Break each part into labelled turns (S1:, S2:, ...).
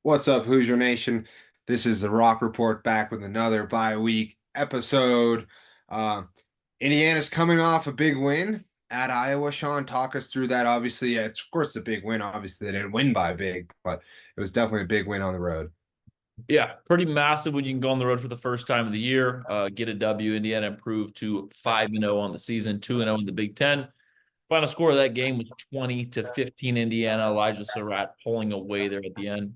S1: What's up, Hoosier Nation? This is the Rock Report back with another bye week episode. Uh, Indiana's coming off a big win at Iowa. Sean, talk us through that. Obviously, yeah, it's, of course, it's a big win. Obviously, they didn't win by big, but it was definitely a big win on the road.
S2: Yeah, pretty massive when you can go on the road for the first time of the year, get a W. Indiana improved to 5-0 on the season, 2-0 in the Big Ten. Final score of that game was 20-15 Indiana. Elijah Surratt pulling away there at the end.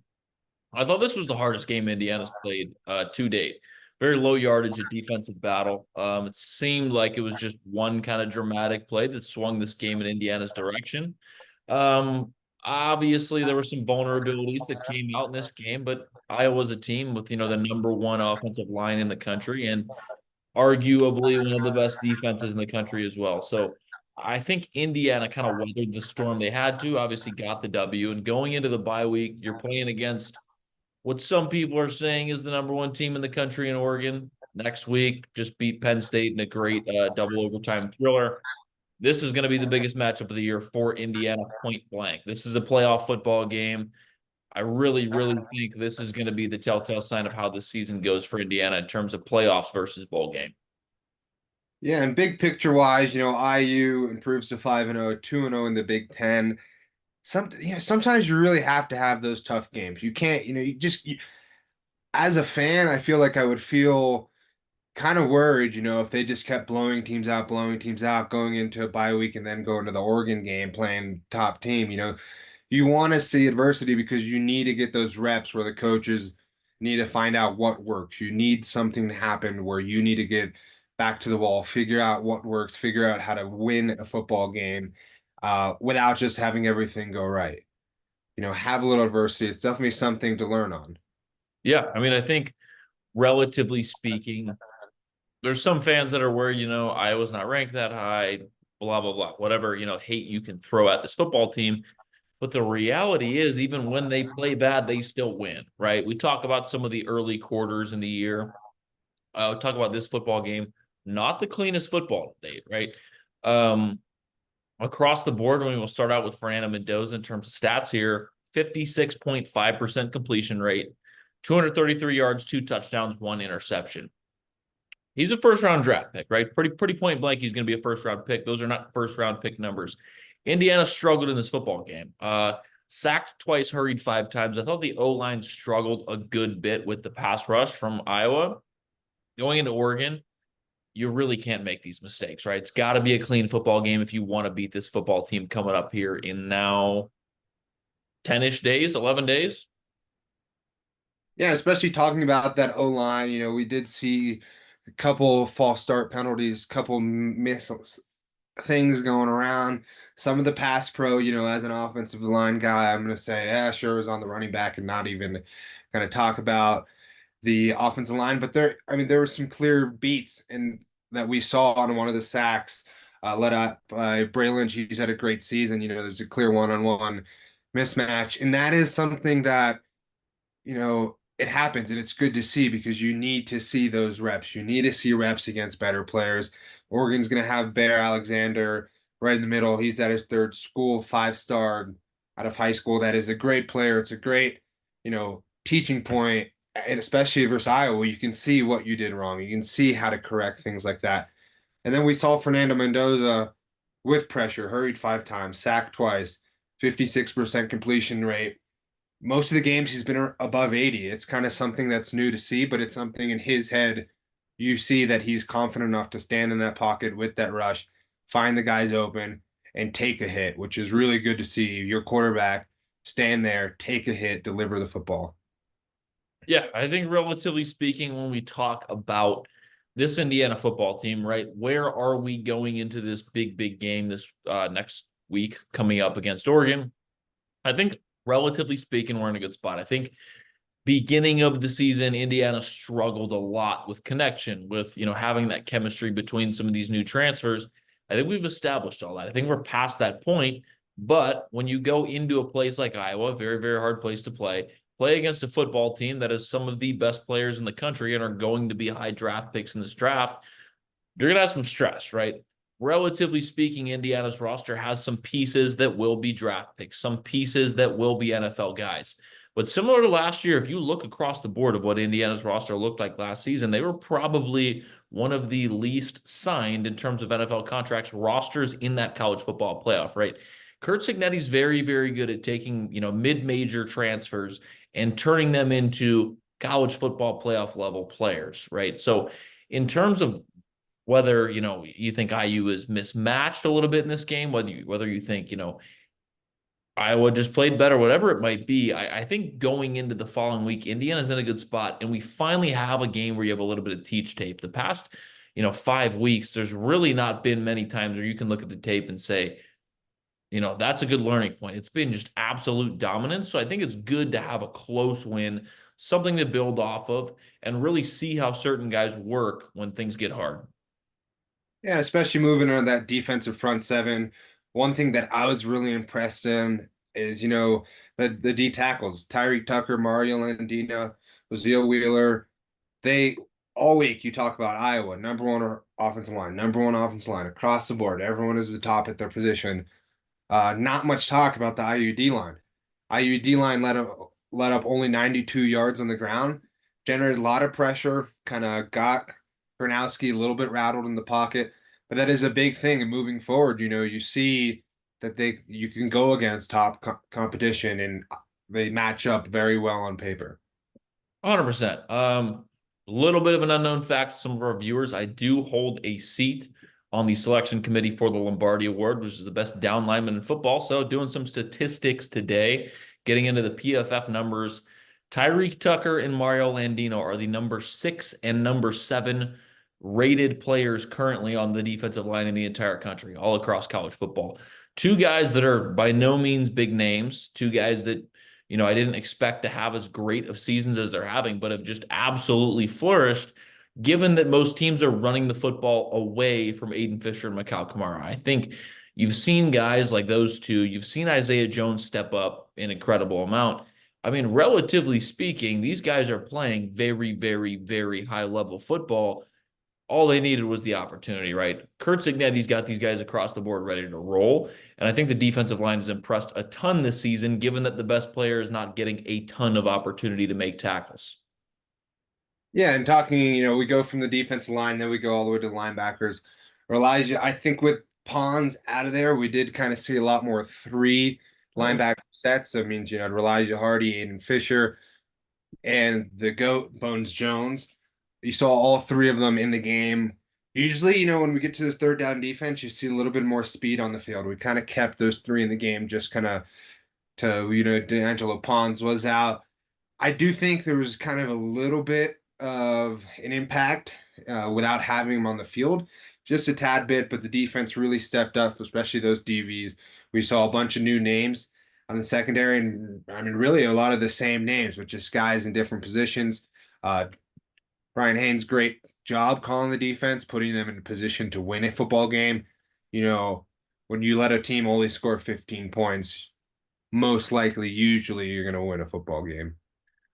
S2: I thought this was the hardest game Indiana's played to date. Very low yardage, a defensive battle. It seemed like it was just one kind of dramatic play that swung this game in Indiana's direction. Um, Obviously, there were some vulnerabilities that came out in this game, but Iowa's a team with the number one offensive line in the country and arguably one of the best defenses in the country as well. So I think Indiana kind of weathered the storm they had to. Obviously, got the W, and going into the bye week, you're playing against what some people are saying is the number one team in the country in Oregon. Next week, just beat Penn State in a great double overtime thriller. This is going to be the biggest matchup of the year for Indiana, point blank. This is a playoff football game. I really, really think this is going to be the telltale sign of how the season goes for Indiana in terms of playoffs versus bowl game.
S1: Yeah, and big picture wise, IU improves to 5-0, 2-0 in the Big Ten. Sometimes you really have to have those tough games. You can't, as a fan, I feel like I would feel kind of worried, if they just kept blowing teams out, going into a bye week and then going to the Oregon game playing top team. You want to see adversity because you need to get those reps where the coaches need to find out what works. You need something to happen where you need to get back to the wall, figure out what works, figure out how to win a football game without just having everything go right. Have a little adversity. It's definitely something to learn on.
S2: Yeah, I mean, I think relatively speaking, there's some fans that are worried, Iowa's not ranked that high, blah, blah, blah, whatever, hate you can throw at this football team. But the reality is, even when they play bad, they still win, right? We talk about some of the early quarters in the year. Talk about this football game, not the cleanest football to date, right? Um, Across the board, when we'll start out with Fernando Mendoza in terms of stats here, 56.5% completion rate, 233 yards, 2 touchdowns, 1 interception. He's a first round draft pick, right? Pretty point blank. He's going to be a first round pick. Those are not first round pick numbers. Indiana struggled in this football game. Sacked twice, hurried 5 times. I thought the O line struggled a good bit with the pass rush from Iowa. Going into Oregon, you really can't make these mistakes, right? It's got to be a clean football game if you want to beat this football team coming up here in now 10-ish days, 11 days.
S1: Yeah, especially talking about that O line. We did see a couple false start penalties, couple miss things going around. Some of the pass pro, as an offensive line guy, I'm going to say, yeah, sure, it was on the running back and not even going to talk about the offensive line. But there were some clear beats and that we saw on one of the sacks led up by Bray Lynch. He's had a great season. There's a clear one-on-one mismatch, and that is something that it happens and it's good to see because you need to see those reps. You need to see reps against better players. Oregon's going to have Bear Alexander right in the middle. He's at his third school, 5-star out of high school. That is a great player. It's a great, teaching point, and especially versus Iowa, you can see what you did wrong. You can see how to correct things like that. And then we saw Fernando Mendoza with pressure, hurried 5 times, sacked twice, 56% completion rate. Most of the games he's been above 80. It's kind of something that's new to see, but it's something in his head. You see that he's confident enough to stand in that pocket with that rush, find the guys open, and take a hit, which is really good to see. Your quarterback stand there, take a hit, deliver the football.
S2: Yeah, I think relatively speaking, when we talk about this Indiana football team, right, where are we going into this big game this next week coming up against Oregon? I think relatively speaking, we're in a good spot. I think beginning of the season, Indiana struggled a lot with connection, with having that chemistry between some of these new transfers. I think we've established all that. I think we're past that point. But when you go into a place like Iowa, very, very hard place to play against a football team that has some of the best players in the country and are going to be high draft picks in this draft, you're going to have some stress, right? Relatively speaking, Indiana's roster has some pieces that will be draft picks, some pieces that will be NFL guys. But similar to last year, if you look across the board of what Indiana's roster looked like last season, they were probably one of the least signed in terms of NFL contracts rosters in that college football playoff, right? Kurt Cignetti's very, very good at taking, mid-major transfers and turning them into college football playoff level players, right? So in terms of whether, you think IU is mismatched a little bit in this game, whether you think, Iowa just played better, whatever it might be. I think going into the following week, Indiana's in a good spot, and we finally have a game where you have a little bit of teach tape. The past, 5 weeks, there's really not been many times where you can look at the tape and say, that's a good learning point. It's been just absolute dominance. So I think it's good to have a close win, something to build off of, and really see how certain guys work when things get hard.
S1: Yeah, especially moving on that defensive front seven. One thing that I was really impressed in is, the D tackles, Tyreek Tucker, Mario Landina, Zio Wheeler. They all week you talk about Iowa, number one offensive line across the board. Everyone is the top at their position. Not much talk about the IUD line. IUD line let up only 92 yards on the ground, generated a lot of pressure, kind of got Gronowski a little bit rattled in the pocket. But that is a big thing. And moving forward, you see that you can go against top competition and they match up very well on paper.
S2: 100%. A little bit of an unknown fact to some of our viewers. I do hold a seat on the selection committee for the Lombardi Award, which is the best down lineman in football. So, doing some statistics today, getting into the PFF numbers. Tyreek Tucker and Mario Landino are the number 6 and number 7 rated players currently on the defensive line in the entire country, all across college football. Two guys that are by no means big names, two guys that I didn't expect to have as great of seasons as they're having, but have just absolutely flourished, given that most teams are running the football away from Aiden Fisher and Mikal Kamara. I think you've seen guys like those two. You've seen Isaiah Jones step up an incredible amount. I mean, relatively speaking, these guys are playing very, very, very high level football. All they needed was the opportunity, right? Kurt Cignetti's got these guys across the board ready to roll. And I think the defensive line has impressed a ton this season, given that the best player is not getting a ton of opportunity to make tackles.
S1: Yeah, and talking, we go from the defensive line, then we go all the way to the linebackers. Elijah, I think with Pons out of there, we did kind of see a lot more three
S2: Oh,
S1: linebacker sets. That means, Elijah Hardy, Aiden Fisher, and the GOAT, Bones Jones. You saw all three of them in the game. Usually, when we get to this third down defense, you see a little bit more speed on the field. We kind of kept those three in the game just kind of D'Angelo Pons was out. I do think there was kind of a little bit of an impact without having him on the field, just a tad bit, but the defense really stepped up, especially those DVs. We saw a bunch of new names on the secondary, and I mean, really a lot of the same names, but just guys in different positions. Uh, Brian Haynes, great job calling the defense, putting them in a position to win a football game. When you let a team only score 15 points, most likely, usually, you're going to win a football game.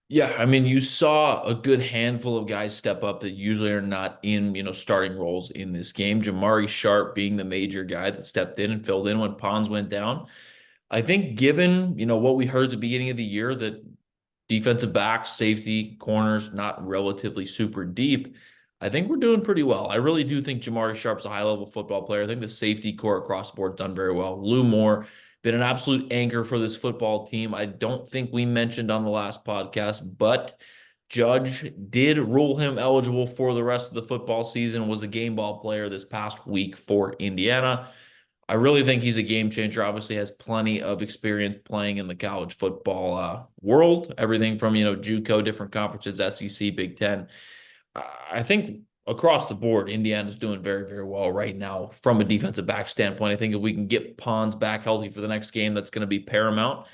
S2: yeah. I mean, you saw a good handful of guys step up that usually are not in, starting roles in this game. Jamari Sharp being the major guy that stepped in and filled in when Pons went down. I think given, what we heard at the beginning of the year that defensive backs, safety, corners, not relatively super deep, I think we're doing pretty well. I really do think Jamari Sharp's a high level football player. I think the safety core across the board done very well. Lou Moore, been an absolute anchor for this football team. I don't think we mentioned on the last podcast, but Judge did rule him eligible for the rest of the football season, was a game ball player this past week for Indiana. I really think he's a game changer. Obviously, has plenty of experience playing in the college football world. Everything from JUCO, different conferences, SEC, Big Ten. I think across the board, Indiana's doing very, very well right now from a defensive back standpoint. I think if we can get Pons back healthy for the next game, that's going to be paramount.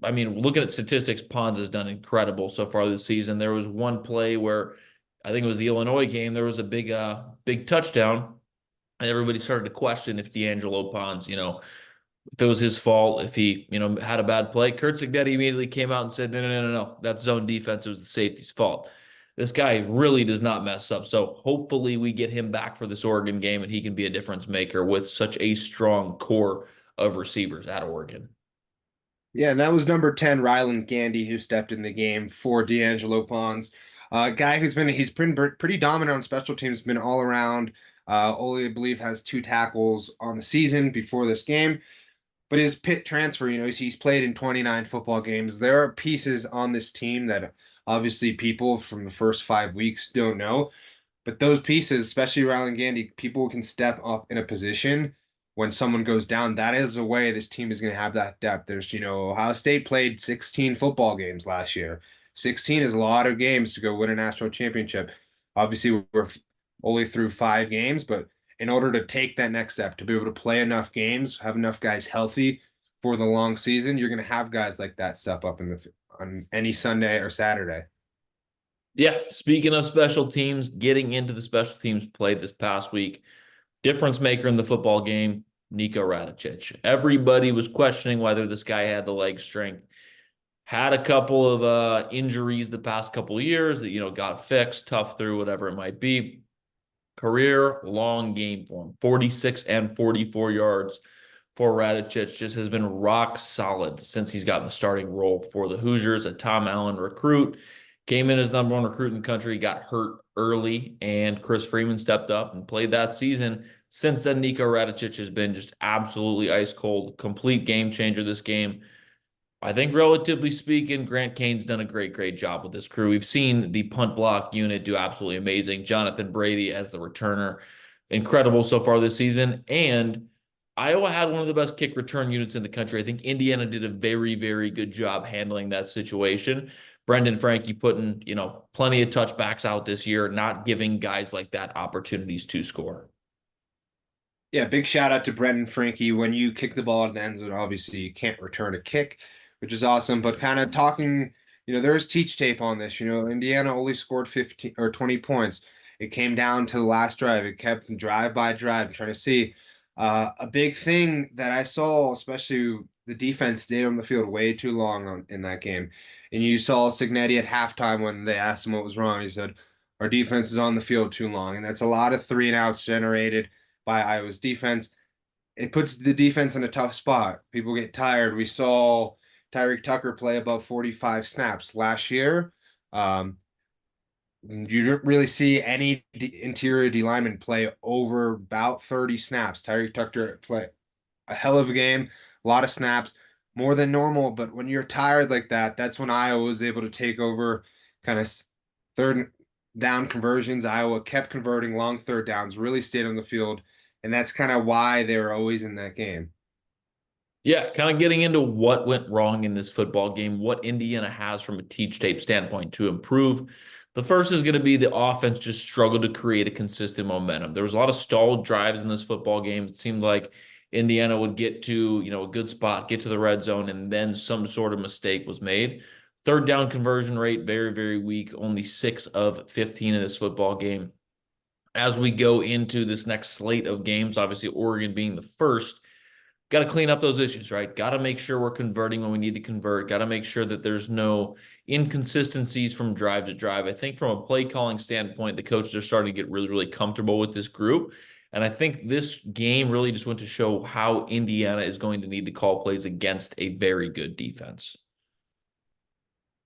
S2: I mean, looking at statistics, Pons has done incredible so far this season. There was one play where I think it was the Illinois game. There was a big touchdown, and everybody started to question if D'Angelo Pons, if it was his fault, if he, had a bad play. Kurt Cignetti immediately came out and said, no, no, no, no, no. That's zone defense. It was the safety's fault. This guy really does not mess up. So hopefully we get him back for this Oregon game and he can be a difference maker with such a strong core of receivers at Oregon.
S1: Yeah, and that was number 10, Ryland Gandy, who stepped in the game for D'Angelo Pons. Guy he's been pretty dominant on special teams, been all around. Only, I believe, has 2 tackles on the season before this game. But his pit transfer, he's played in 29 football games. There are pieces on this team that obviously people from the first 5 weeks don't know. But those pieces, especially Rylan Gandy, people can step up in a position when someone goes down. That is the way this team is going to have that depth. Ohio State played 16 football games last year. 16 is a lot of games to go win a national championship. Obviously, we're only through 5 games, but in order to take that next step, to be able to play enough games, have enough guys healthy for the long season, you're going to have guys like that step up on any Sunday or Saturday.
S2: Yeah, speaking of special teams, getting into the special teams play this past week, difference maker in the football game, Nico Radicic. Everybody was questioning whether this guy had the leg strength. Had a couple of injuries the past couple of years that got fixed, tough through, whatever it might be. Career long game for him, 46 and 44 yards for Radicic. Just has been rock solid since he's gotten the starting role for the Hoosiers. A Tom Allen recruit, came in as #1 recruit in the country, got hurt early, and Chris Freeman stepped up and played that season. Since then, Nico Radicic has been just absolutely ice cold, complete game changer this game. I think, relatively speaking, Grant Kane's done a great job with this crew. We've seen the punt block unit do absolutely amazing. Jonathan Brady as the returner, incredible so far this season. And Iowa had one of the best kick return units in the country. I think Indiana did a very good job handling that situation. Brendan Frankie putting, plenty of touchbacks out this year, not giving guys like that opportunities to score.
S1: Yeah, big shout out to Brendan Frankie. When you kick the ball at the end zone, obviously you can't return a kick, which is awesome. But kind of talking, there's teach tape on this. Indiana only scored 15 or 20 points. It came down to the last drive. It kept drive by drive, trying to see. A big thing that I saw, especially the defense stayed on the field way too long in that game. And you saw Signetti at halftime when they asked him what was wrong. He said, "Our defense is on the field too long." And that's a lot of 3-and-outs generated by Iowa's defense. It puts the defense in a tough spot. People get tired. We saw Tyreek Tucker play above 45 snaps last year. Um, you don't really see any interior D lineman play over about 30 snaps. Tyreek Tucker play a hell of a game, a lot of snaps, more than normal. But when you're tired like that, that's when Iowa was able to take over kind of third down conversions. Iowa kept converting long third downs, really stayed on the field. And that's kind of why they were always in that game.
S2: Yeah, kind of getting into what went wrong in this football game, what Indiana has from a teach tape standpoint to improve. The first is going to be the offense just struggled to create a consistent momentum. There was a lot of stalled drives in this football game. It seemed like Indiana would get to, a good spot, get to the red zone, and then some sort of mistake was made. Third down conversion rate, very weak, only 6 of 15 in this football game. As we go into this next slate of games, obviously Oregon being the first, got to clean up those issues, right? Got to make sure we're converting when we need to convert. Got to make sure that there's no inconsistencies from drive to drive. I think from a play calling standpoint, the coaches are starting to get really comfortable with this group. And I think this game really just went to show how Indiana is going to need to call plays against a very good defense.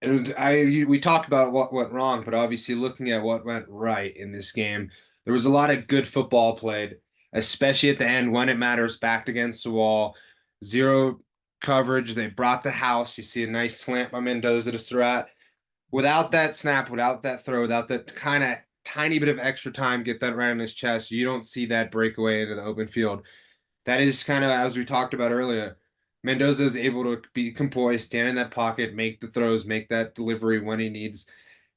S1: And we talked about what went wrong, but obviously looking at what went right in this game, there was a lot of good football played, especially at the end when it matters, backed against the wall, zero coverage. They brought the house. You see a nice slant by Mendoza to Surratt. Without that snap, without that throw, without that kind of tiny bit of extra time, get that right on his chest, you don't see that breakaway into the open field. That is kind of as we talked about earlier. Mendoza is able to be composed, stand in that pocket, make the throws, make that delivery when he needs.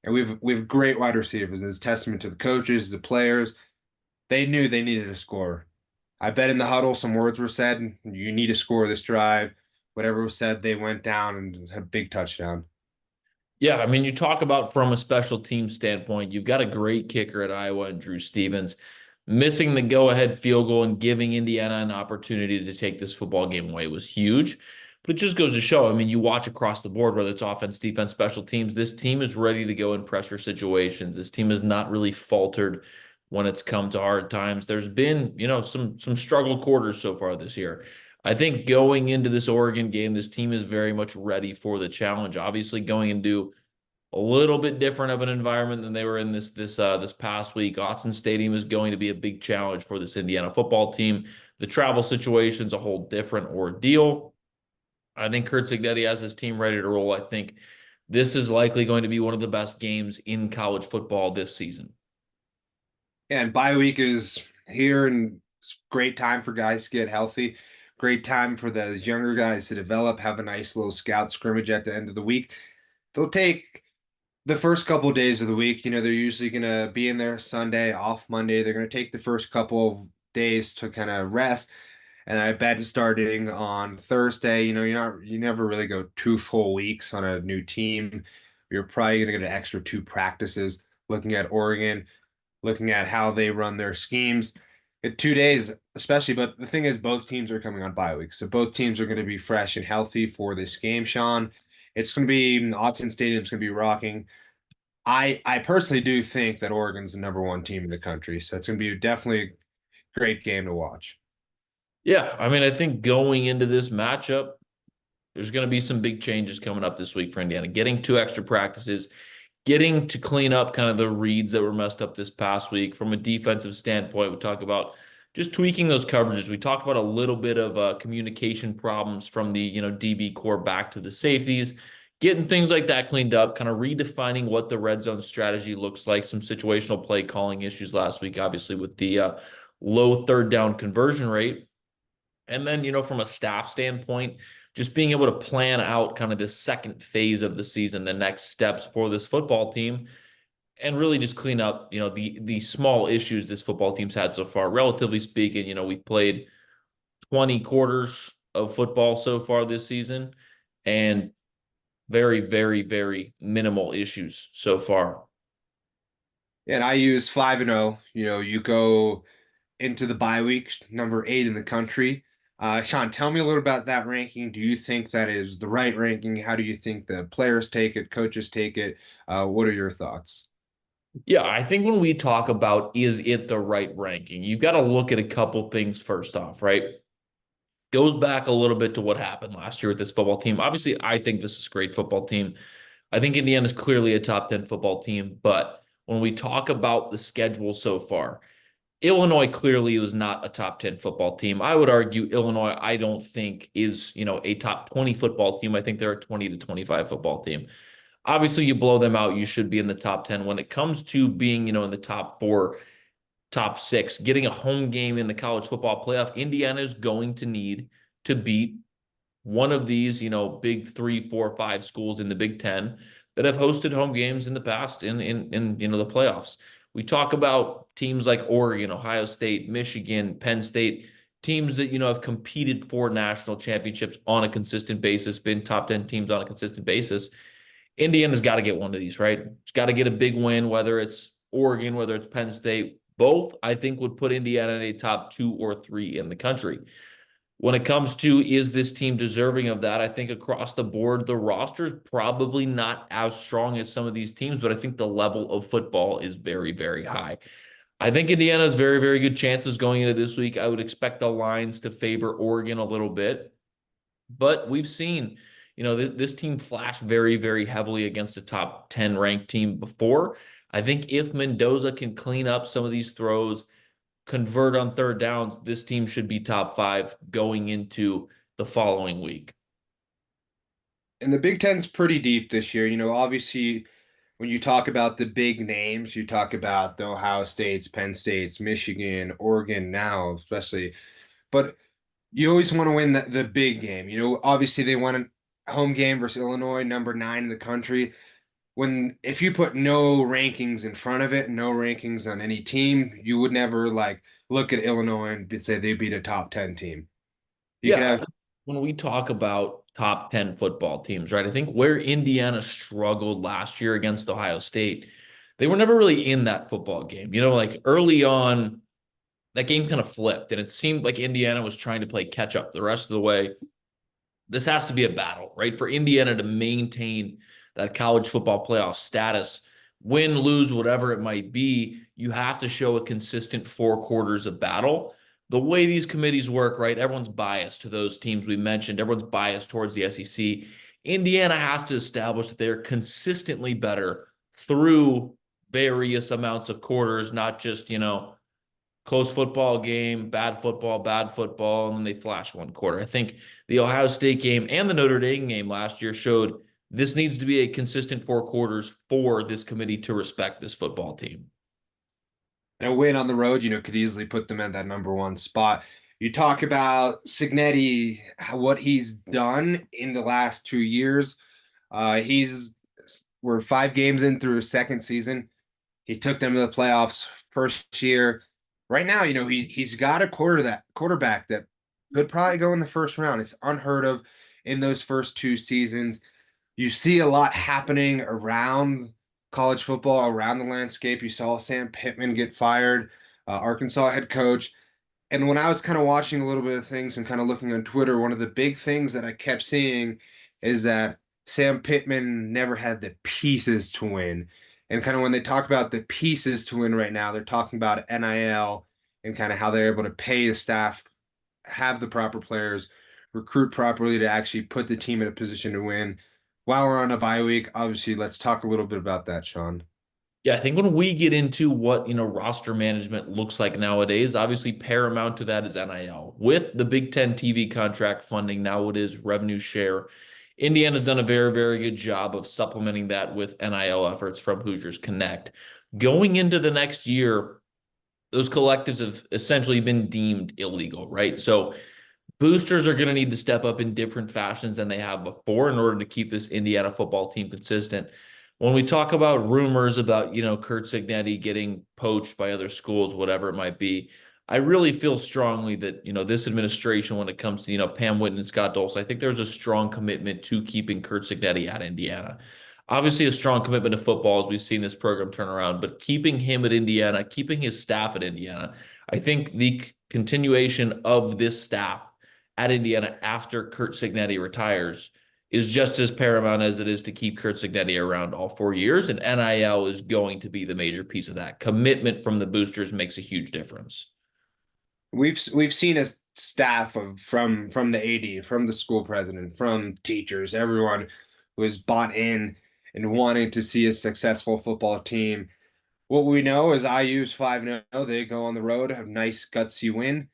S1: And we've great wide receivers. It's a testament to the coaches, the players. They knew they needed a score. I bet in the huddle some words were said. You need to score this drive. Whatever was said, they went down and had a big touchdown.
S2: Yeah, I mean, you talk about from a special team standpoint, you've got a great kicker at Iowa and Drew Stevens. Missing the go-ahead field goal and giving Indiana an opportunity to take this football game away was huge. But it just goes to show, I mean, you watch across the board, whether it's offense, defense, special teams, this team is ready to go in pressure situations. This team has not really faltered when it's come to hard times. There's been, some struggle quarters so far this year. I think going into this Oregon game, this team is very much ready for the challenge. Obviously, going into a little bit different of an environment than they were in this past week. Autzen Stadium is going to be a big challenge for this Indiana football team. The travel situation is a whole different ordeal. I think Kurt Cignetti has his team ready to roll. I think this is likely going to be one of the best games in college football this season.
S1: And bye week is here, and it's great time for guys to get healthy. Great time for those younger guys to develop, have a nice little scout scrimmage at the end of the week. They'll take the first couple of days of the week. They're usually going to be in there Sunday, off Monday. They're going to take the first couple of days to kind of rest. And I bet starting on Thursday, you never really go 2 full weeks on a new team. You're probably going to get an extra 2 practices looking at Oregon, looking at how they run their schemes. In 2 days, especially, but the thing is, both teams are coming on bye weeks. So both teams are going to be fresh and healthy for this game, Sean. It's going to be Autzen Stadium's going to be rocking. I personally do think that Oregon's the number one team in the country. So it's going to be definitely a great game to watch.
S2: Yeah, I mean, I think going into this matchup, there's going to be some big changes coming up this week for Indiana. Getting 2 extra practices, getting to clean up kind of the reads that were messed up this past week. From a defensive standpoint, we talk about just tweaking those coverages. We talked about a little bit of communication problems from the DB core back to the safeties, getting things like that cleaned up, kind of redefining what the red zone strategy looks like. Some situational play calling issues last week, obviously with the low third down conversion rate. And then, from a staff standpoint, just being able to plan out kind of this second phase of the season, the next steps for this football team, and really just clean up, the small issues this football team's had so far. Relatively speaking, we've played 20 quarters of football so far this season, and very, very, very minimal issues so far.
S1: And I use 5-0. You go into the bye week, number 8 in the country. Sean, tell me a little about that ranking. Do you think that is the right ranking? How do you think the players take it, coaches take it? What are your thoughts?
S2: Yeah, I think when we talk about is it the right ranking, you've got to look at a couple things first off, right? Goes back a little bit to what happened last year with this football team. Obviously, I think this is a great football team. I think Indiana's clearly a top 10 football team, but when we talk about the schedule so far, Illinois clearly was not a top 10 football team. I would argue Illinois, I don't think is, a top 20 football team. I think they're a 20 to 25 football team. Obviously, you blow them out, you should be in the top 10. When it comes to being, in the top four, top six, getting a home game in the college football playoff, Indiana is going to need to beat one of these, big 3, 4, 5 schools in the Big Ten that have hosted home games in the past in the playoffs. We talk about teams like Oregon, Ohio State, Michigan, Penn State, teams that have competed for national championships on a consistent basis, been top 10 teams on a consistent basis. Indiana's got to get one of these, right? It's got to get a big win, whether it's Oregon, whether it's Penn State. Both, I think, would put Indiana in a top 2 or 3 in the country. When it comes to is this team deserving of that, I think across the board, the roster is probably not as strong as some of these teams, but I think the level of football is very, very high. I think Indiana has very, very good chances going into this week. I would expect the lines to favor Oregon a little bit, but we've seen, this team flash very, very heavily against a top 10 ranked team before. I think if Mendoza can clean up some of these throws, convert on third downs, this team should be top 5 going into the following week.
S1: And the Big Ten's pretty deep this year. Obviously, when you talk about the big names, you talk about the Ohio States, Penn States, Michigan, Oregon now, especially. But you always want to win the big game. Obviously they won a home game versus Illinois, number 9 in the country. If you put no rankings in front of it, no rankings on any team, you would never like look at Illinois and say they beat a top 10 team. You could
S2: Yeah,
S1: have
S2: when we talk about top 10 football teams, right? I think where Indiana struggled last year against Ohio State, they were never really in that football game. Like early on, that game kind of flipped, and it seemed like Indiana was trying to play catch up the rest of the way. This has to be a battle, right? For Indiana to maintain that college football playoff status, win, lose, whatever it might be, you have to show a consistent 4 quarters of battle. the way these committees work, right? Everyone's biased to those teams we mentioned. Everyone's biased towards the SEC. Indiana has to establish that they're consistently better through various amounts of quarters, not just, close football game, bad football, and then they flash one quarter. I think the Ohio State game and the Notre Dame game last year showed this needs to be a consistent 4 quarters for this committee to respect this football team.
S1: And a win on the road, could easily put them at that number one spot. You talk about Signetti, what he's done in the last 2 years. We're 5 games in through his second season. He took them to the playoffs first year. Right now, he's got a quarterback that could probably go in the first round. It's unheard of in those first 2 seasons. You see a lot happening around college football, around the landscape. You saw Sam Pittman get fired, Arkansas head coach. And when I was kind of watching a little bit of things and kind of looking on Twitter, one of the big things that I kept seeing is that Sam Pittman never had the pieces to win. And kind of when they talk about the pieces to win right now, they're talking about NIL and kind of how they're able to pay the staff, have the proper players, recruit properly to actually put the team in a position to win. While we're on a bye week, obviously, let's talk a little bit about that, Sean.
S2: Yeah, I think when we get into what, roster management looks like nowadays, obviously paramount to that is NIL. With the Big Ten TV contract funding, now it is revenue share. Indiana's done a very, very good job of supplementing that with NIL efforts from Hoosiers Connect. Going into the next year, those collectives have essentially been deemed illegal, right? So boosters are going to need to step up in different fashions than they have before in order to keep this Indiana football team consistent. When we talk about rumors about, Kurt Signetti getting poached by other schools, whatever it might be, I really feel strongly that, this administration, when it comes to, Pam Whitten and Scott Dulce, I think there's a strong commitment to keeping Kurt Signetti at Indiana. Obviously, a strong commitment to football as we've seen this program turn around, but keeping him at Indiana, keeping his staff at Indiana, I think the continuation of this staff at Indiana after Kurt Signetti retires is just as paramount as it is to keep Kurt Signetti around all 4 years. And NIL is going to be the major piece of that. Commitment from the boosters makes a huge difference.
S1: We've seen a staff of from the AD, from the school president, from teachers, everyone who has bought in and wanting to see a successful football team. What we know is IU's 5-0. They go on the road, have nice gutsy win.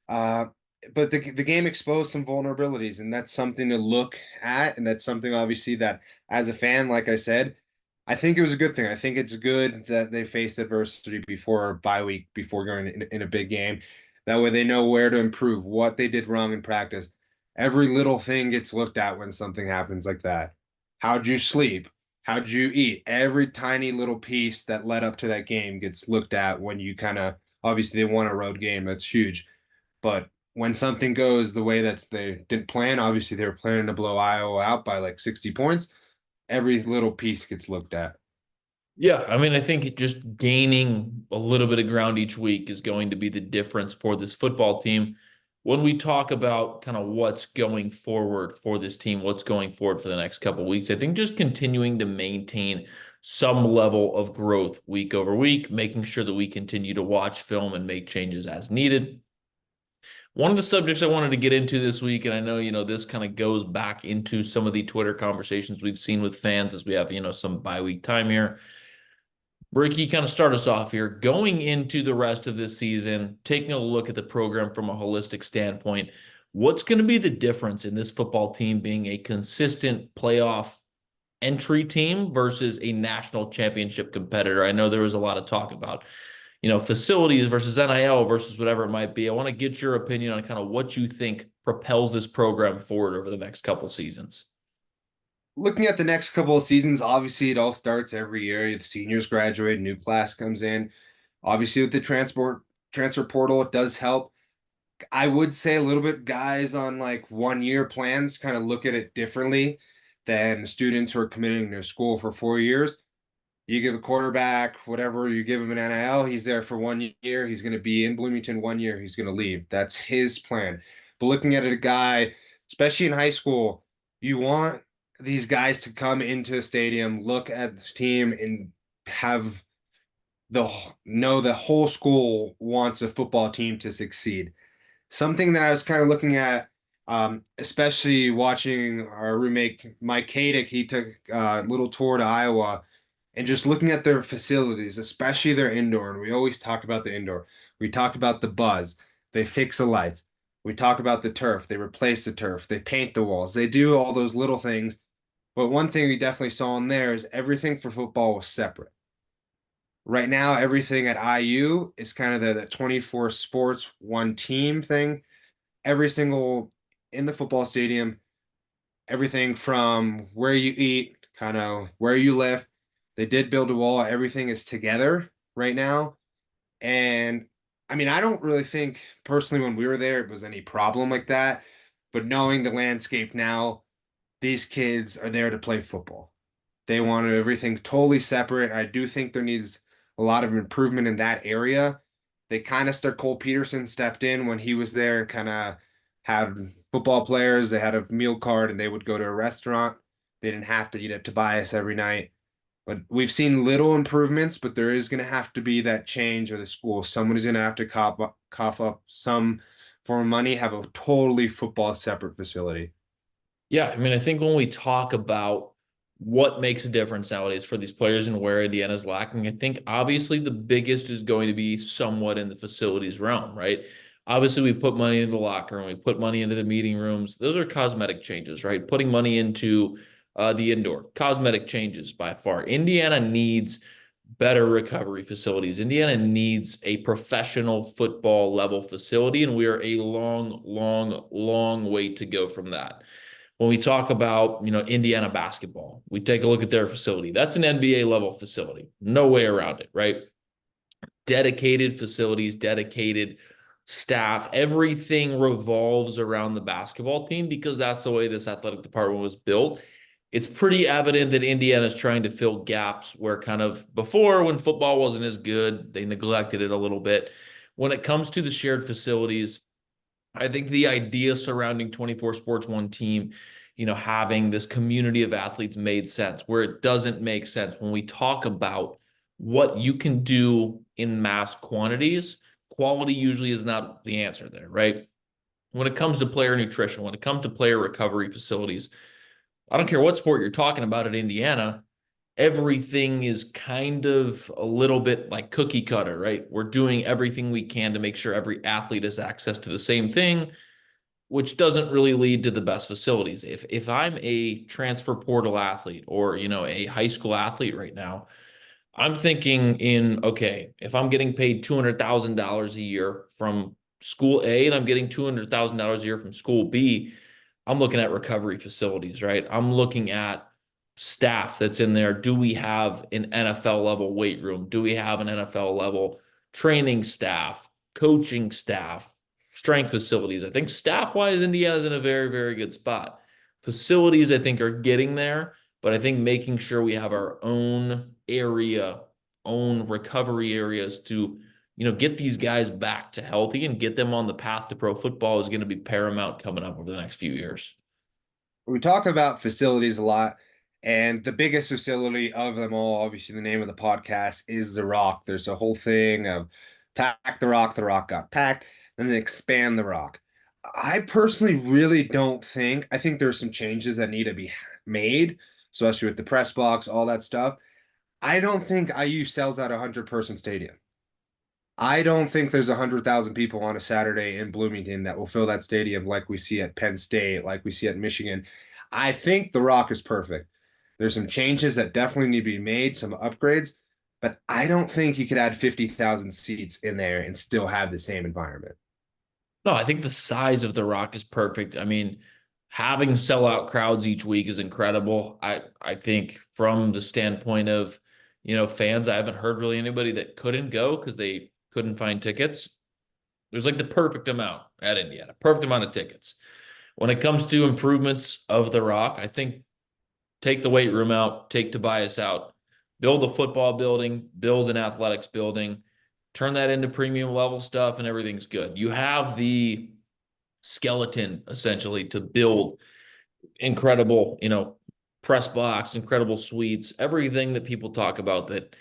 S1: Uh, but the game exposed some vulnerabilities, and that's something to look at, and that's something obviously that as a fan, like I said, I think it was a good thing. I think it's good that they faced adversity before bye week, before going in a big game. That way they know where to improve, what they did wrong in practice. Every little thing gets looked at when something happens like that. How'd you sleep? How'd you eat? Every tiny little piece that led up to that game gets looked at when you kind of obviously they won a road game. That's huge. But when something goes the way that they didn't plan, obviously they were planning to blow Iowa out by like 60 points. Every little piece gets looked at.
S2: Yeah, I mean, I think just gaining a little bit of ground each week is going to be the difference for this football team. When we talk about kind of what's going forward for this team, what's going forward for the next couple of weeks, I think just continuing to maintain some level of growth week over week, making sure that we continue to watch film and make changes as needed. One of the subjects I wanted to get into this week, and I know, this kind of goes back into some of the Twitter conversations we've seen with fans as we have, some bye week time here. Ricky, kind of start us off here. Going into the rest of this season, taking a look at the program from a holistic standpoint, what's going to be the difference in this football team being a consistent playoff entry team versus a national championship competitor? I know there was a lot of talk about, facilities versus NIL versus whatever it might be. I want to get your opinion on kind of what you think propels this program forward over the next couple seasons.
S1: Looking at the next couple of seasons, obviously it all starts every year. The seniors graduate, new class comes in. Obviously, with the transfer portal, it does help. I would say a little bit guys on like 1 year plans kind of look at it differently than students who are committing to school for 4 years. You give a quarterback whatever you give him an NIL, he's there for 1 year. He's going to be in Bloomington 1 year. He's going to leave. That's his plan. But looking at it, a guy, especially in high school, you want these guys to come into a stadium, look at this team, and have the know the whole school wants a football team to succeed. Something that I was kind of looking at, especially watching our roommate Mike Kadick, he took a little tour to Iowa and just looking at their facilities, especially their indoor. And we always talk about the indoor. We talk about the buzz. They fix the lights. We talk about the turf. They replace the turf. They paint the walls. They do all those little things. But one thing we definitely saw in there is everything for football was separate. Right now, everything at IU is kind of the 24 sports, one team thing. Every single in the football stadium, everything from where you eat, kind of where you live. They did build a wall. Everything is together right now. And I mean, I don't really think personally when we were there it was any problem like that. But knowing the landscape now, these kids are there to play football. They wanted everything totally separate. I do think there needs a lot of improvement in that area. They kind of start Cole Peterson stepped in when he was there and kind of had football players. They had a meal card and they would go to a restaurant. They didn't have to eat at Tobias every night. But we've seen little improvements, but there is going to have to be that change of the school. Somebody's going to have to cough up some form of money, have a totally football separate facility.
S2: Yeah, I mean, I think when we talk about what makes a difference nowadays for these players and where Indiana's lacking, I think obviously the biggest is going to be somewhat in the facilities realm, right? Obviously, we put money into the locker room, we put money into the meeting rooms. Those are cosmetic changes, right? Putting money into the indoor, cosmetic changes by far. Indiana needs better recovery facilities. Indiana needs a professional football level facility, and we are a long, long, long way to go from that. When we talk about, Indiana basketball, we take a look at their facility. That's an NBA level facility. No way around it, right? Dedicated facilities, dedicated staff. Everything revolves around the basketball team because that's the way this athletic department was built. It's pretty evident that Indiana is trying to fill gaps where kind of before when football wasn't as good, they neglected it a little bit. When it comes to the shared facilities, I think the idea surrounding 24 Sports One Team, having this community of athletes made sense. Where it doesn't make sense when we talk about what you can do in mass quantities, quality usually is not the answer there, right? When it comes to player nutrition, when it comes to player recovery facilities, I don't care what sport you're talking about at Indiana, everything is kind of a little bit like cookie cutter, right? We're doing everything we can to make sure every athlete has access to the same thing, which doesn't really lead to the best facilities. If I'm a transfer portal athlete or, a high school athlete right now, I'm thinking in, okay, if I'm getting paid $200,000 a year from school A and I'm getting $200,000 a year from school B, I'm looking at recovery facilities, right? I'm looking at staff that's in there. Do we have an NFL level weight room? Do we have an NFL level training staff, coaching staff, strength facilities? I think staff wise, Indiana's in a very, very good spot. Facilities, I think, are getting there, but I think making sure we have our own area, own recovery areas to get these guys back to healthy and get them on the path to pro football is going to be paramount coming up over the next few years.
S1: We talk about facilities a lot, and the biggest facility of them all, obviously, the name of the podcast is the Rock. There's a whole thing of pack the Rock got packed, and then expand the Rock. I personally really don't think, I think there's some changes that need to be made, especially with the press box, all that stuff. I don't think IU sells out a 100-person stadium. I don't think there's 100,000 people on a Saturday in Bloomington that will fill that stadium like we see at Penn State, like we see at Michigan. I think the Rock is perfect. There's some changes that definitely need to be made, some upgrades, but I don't think you could add 50,000 seats in there and still have the same environment.
S2: No, I think the size of the Rock is perfect. I mean, having sellout crowds each week is incredible. I think from the standpoint of, fans, I haven't heard really anybody that couldn't go because they couldn't find tickets. There's like the perfect amount at Indiana, perfect amount of tickets. When it comes to improvements of the Rock, I think take the weight room out, take Tobias out, build a football building, build an athletics building, turn that into premium level stuff, and everything's good. You have the skeleton essentially to build incredible, press box, incredible suites, everything that people talk about that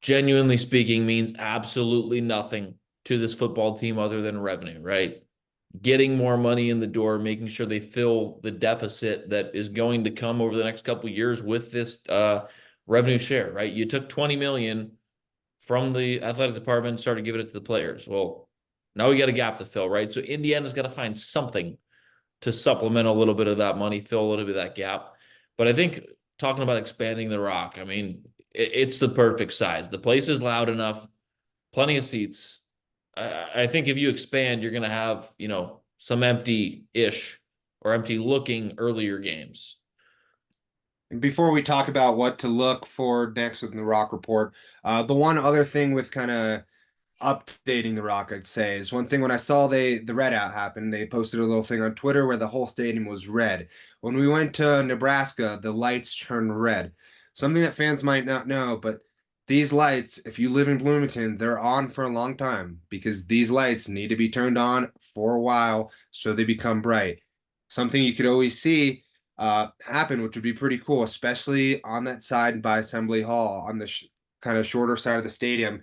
S2: genuinely speaking means absolutely nothing to this football team other than revenue, right? getting more money in the door, making sure they fill the deficit that is going to come over the next couple of years with this revenue share, right? You took 20 million from the athletic department and started giving it to the players. Well, now we got a gap to fill, right? So Indiana's got to find something to supplement a little bit of that money, fill a little bit of that gap. But I think talking about expanding the Rock, I mean, it's the perfect size. The place is loud enough, plenty of seats. I think if you expand, you're going to have, some empty-ish or empty-looking earlier games.
S1: And before we talk about what to look for next within the Rock Report, the one other thing with kind of updating the Rock, I'd say, is one thing when I saw the red out happen, they posted a little thing on Twitter where the whole stadium was red. When we went to Nebraska, the lights turned red. Something that fans might not know, but these lights, if you live in Bloomington, they're on for a long time because these lights need to be turned on for a while so they become bright. Something you could always see happen, which would be pretty cool, especially on that side by Assembly Hall on the kind of shorter side of the stadium.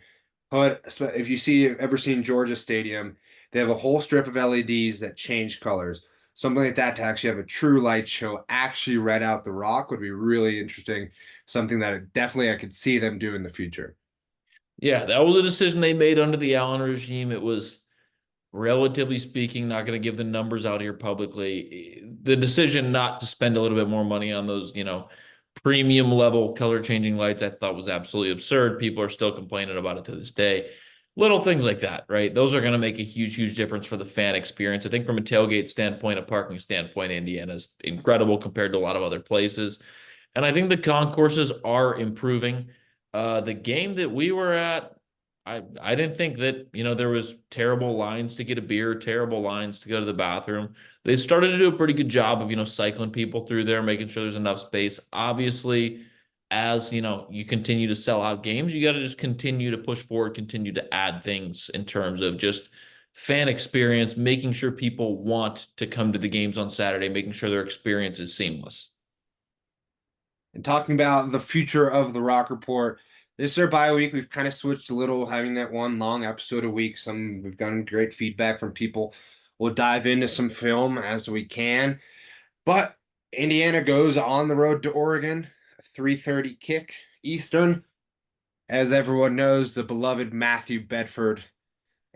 S1: But if you see ever seen Georgia Stadium, they have a whole strip of LEDs that change colors. Something like that to actually have a true light show actually red out the rock would be really interesting. Something that definitely I could see them do in the future.
S2: Yeah, that was a decision they made under the Allen regime. It was, relatively speaking, not going to give the numbers out here publicly. The decision not to spend a little bit more money on those, premium level color changing lights, I thought was absolutely absurd. People are still complaining about it to this day. Little things like that, right? Those are going to make a huge, huge difference for the fan experience. I think from a tailgate standpoint, a parking standpoint, Indiana is incredible compared to a lot of other places. And I think the concourses are improving. The game that we were at, I didn't think that, there was terrible lines to get a beer, terrible lines to go to the bathroom. They started to do a pretty good job of, cycling people through there, making sure there's enough space. Obviously, as, you continue to sell out games, you got to just continue to push forward, continue to add things in terms of just fan experience, making sure people want to come to the games on Saturday, making sure their experience is seamless.
S1: And talking about the future of the Rock Report, this is our bye week. We've kind of switched a little, having that one long episode a week. We've gotten great feedback from people. We'll dive into some film as we can. But Indiana goes on the road to Oregon, a 3:30 kick Eastern. As everyone knows, the beloved Matthew Bedford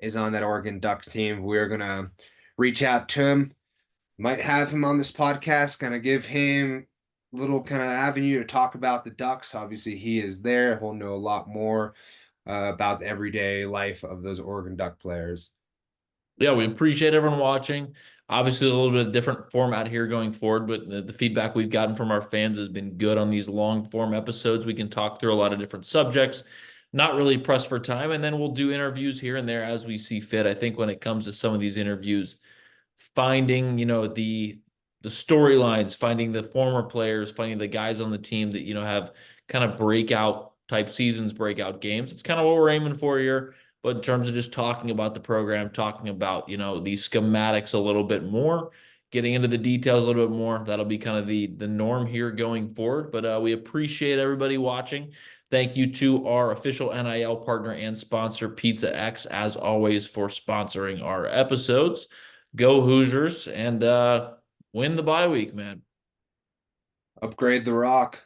S1: is on that Oregon Ducks team. We're gonna reach out to him. Might have him on this podcast, kind of give him a little kind of avenue to talk about the Ducks. Obviously, he is there. He'll know a lot more about the everyday life of those Oregon Duck players.
S2: Yeah, we appreciate everyone watching. Obviously, a little bit of different format here going forward, but the feedback we've gotten from our fans has been good on these long form episodes. We can talk through a lot of different subjects, not really pressed for time, and then we'll do interviews here and there as we see fit. I think when it comes to some of these interviews, finding, the storylines, finding the former players, finding the guys on the team that, have kind of breakout type seasons, breakout games. It's kind of what we're aiming for here. But in terms of just talking about the program, talking about, these schematics a little bit more, getting into the details a little bit more, that'll be kind of the norm here going forward. But we appreciate everybody watching. Thank you to our official NIL partner and sponsor, Pizza X, as always, for sponsoring our episodes. Go Hoosiers and win the bye week, man.
S1: Upgrade the Rock.